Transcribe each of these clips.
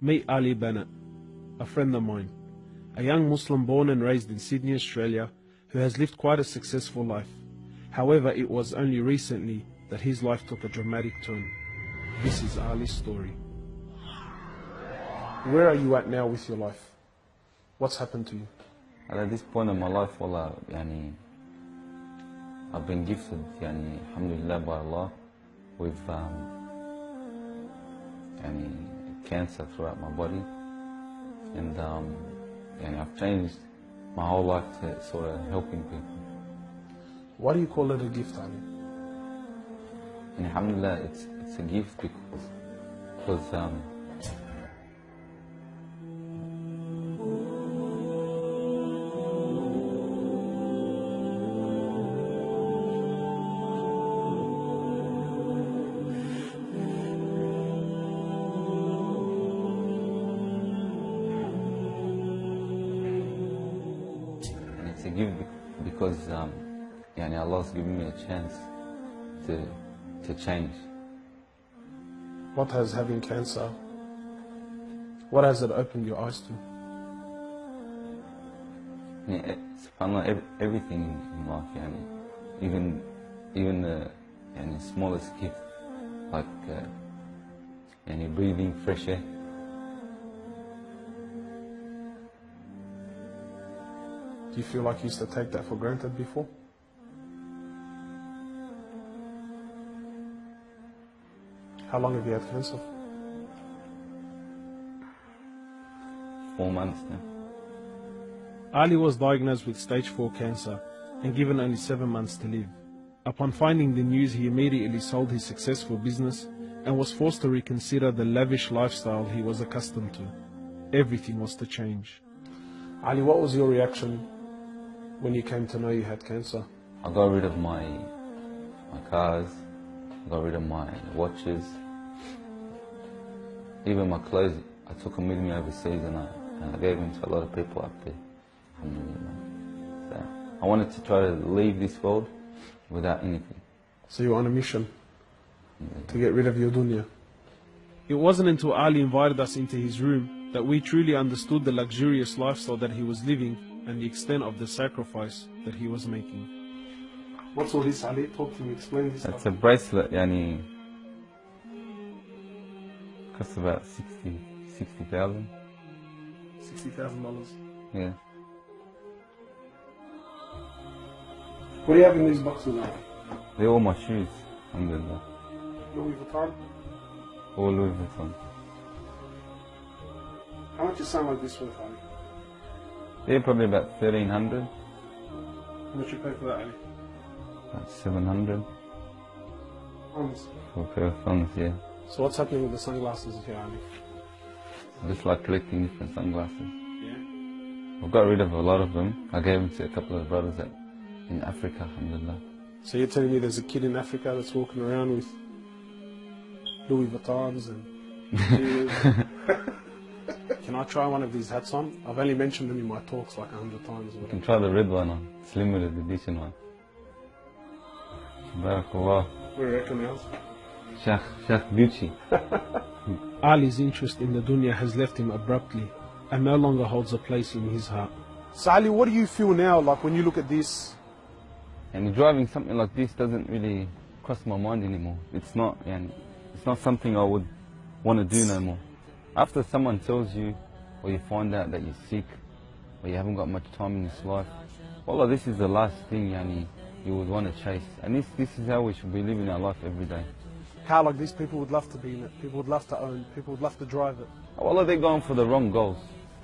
Meet Ali Bennett, a friend of mine, a young Muslim born and raised in Sydney, Australia, who has lived quite a successful life. However, it was only recently that his life took a dramatic turn. This is Ali's story. Where are you at now with your life? What's happened to you? At this point in my life, wallah, I've been gifted, alhamdulillah, by Allah, with cancer throughout my body, and I've changed my whole life to sort of helping people. Why do you call it a gift, Ali? And alhamdulillah, it's a gift because Allah's given me a chance to change. What has having cancer, what has it opened your eyes to? SubhanAllah, everything in life, even the smallest gift, like breathing fresh air. Do you feel like you used to take that for granted before? How long have you had cancer? 4 months now. Ali was diagnosed with stage 4 cancer and given only 7 months to live. Upon finding the news, he immediately sold his successful business and was forced to reconsider the lavish lifestyle he was accustomed to. Everything was to change. Ali, what was your reaction when you came to know you had cancer? I got rid of my cars, I got rid of my watches, even my clothes. I took them with me overseas and I gave them to a lot of people up there. So I wanted to try to leave this world without anything. So you were on a mission to get rid of your dunya. It wasn't until Ali invited us into his room that we truly understood the luxurious lifestyle that he was living and the extent of the sacrifice that he was making. What's all this, Ali? Talk to me, explain this. It's a bracelet, costs about $60,000. $60,000? Yeah. What do you have in these boxes now? They're all my shoes, alhamdulillah. Louis Vuitton? All Louis Vuitton. How much is something like this worth, Ali? They're probably about 1,300. How much you pay for that, Ali? About 700. Thongs? For a pair of thongs, yeah. So what's happening with the sunglasses here, Ali? I just like collecting different sunglasses. Yeah? I've got rid of a lot of them. I gave them to a couple of brothers in Africa, alhamdulillah. So you're telling me there's a kid in Africa that's walking around with Louis Vuittons and Can I try one of these hats on? I've only mentioned them in my talks like 100 times. You can try the red one on. It's limited edition one. Barakallah. What do you reckon, else? Sheikh Gucci. Ali's interest in the dunya has left him abruptly and no longer holds a place in his heart. So Ali, what do you feel now, like when you look at this? And driving something like this doesn't really cross my mind anymore. It's not something I would want to do no more. After someone tells you, or you find out that you're sick, or you haven't got much time in this life, wallah, this is the last thing you would want to chase. And this is how we should be living our life every day. How, like, these people would love to be in it, people would love to own, people would love to drive it. Wallah, they're going for the wrong goals.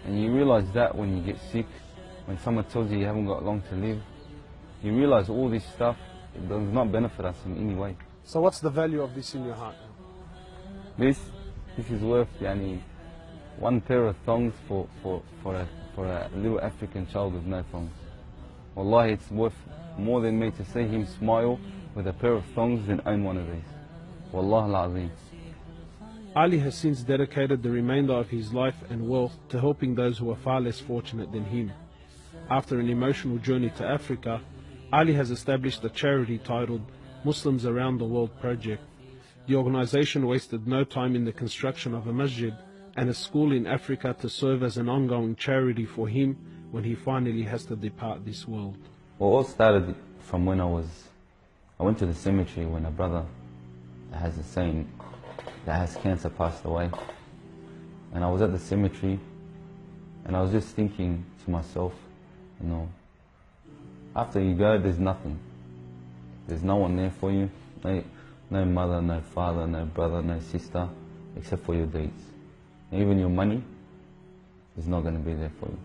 And you realize that when you get sick, when someone tells you you haven't got long to live, you realize all this stuff, it does not benefit us in any way. So what's the value of this in your heart now? This is worth one pair of thongs for a little African child with no thongs. Wallahi, it's worth more than me to see him smile with a pair of thongs than own one of these. Wallah al-Azim. Ali has since dedicated the remainder of his life and wealth to helping those who are far less fortunate than him. After an emotional journey to Africa, Ali has established a charity titled Muslims Around the World Project. The organization wasted no time in the construction of a masjid and a school in Africa to serve as an ongoing charity for him when he finally has to depart this world. Well, it all started from when I went to the cemetery when a brother that has a saying that has cancer passed away. And I was at the cemetery and I was just thinking to myself, you know, after you go, there's nothing. There's no one there for you. No mother, no father, no brother, no sister, except for your deeds. And even your money is not going to be there for you.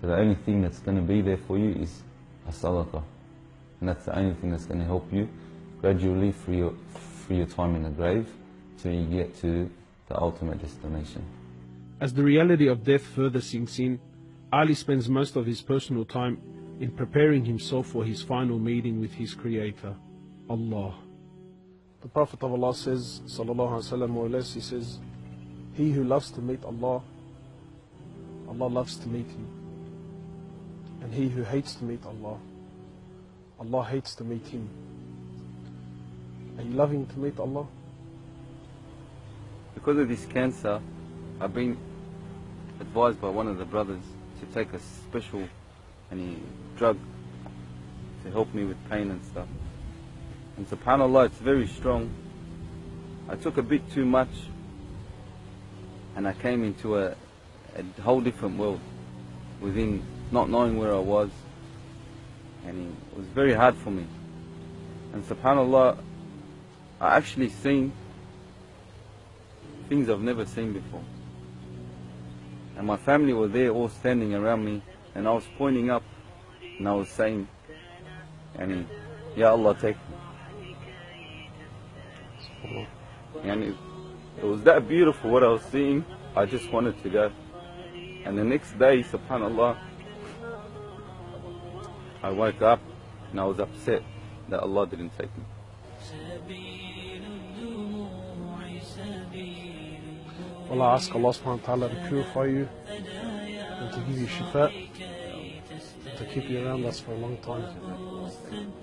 So the only thing that's going to be there for you is a sadaqah. And that's the only thing that's going to help you gradually through your time in the grave till you get to the ultimate destination. As the reality of death further sinks in, Ali spends most of his personal time in preparing himself for his final meeting with his Creator, Allah. The Prophet of Allah says, sallallahu alaihi wasallam, more or less, he says, he who loves to meet Allah, Allah loves to meet him. And he who hates to meet Allah, Allah hates to meet him. Are you loving to meet Allah? Because of this cancer, I've been advised by one of the brothers to take a special drug to help me with pain and stuff. And subhanAllah, it's very strong. I took a bit too much and I came into a whole different world within not knowing where I was, and it was very hard for me. And subhanAllah, I actually seen things I've never seen before. And my family were there all standing around me, and I was pointing up and I was saying, Ya Allah, take me. And it was that beautiful what I was seeing, I just wanted to go. And the next day, subhanAllah, I woke up and I was upset that Allah didn't take me. Well, I ask Allah subhanahu wa ta'ala to purify you and to give you shifa, to keep you around us for a long time.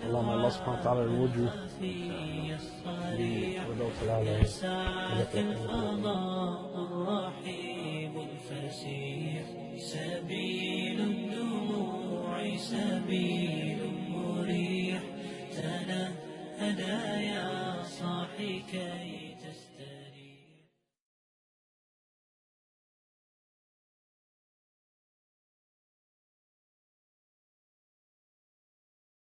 Allah, may Allah subhanahu wa ta'ala reward you. سبيل الدموع سبيل مريح تنهدى يا صاحي كي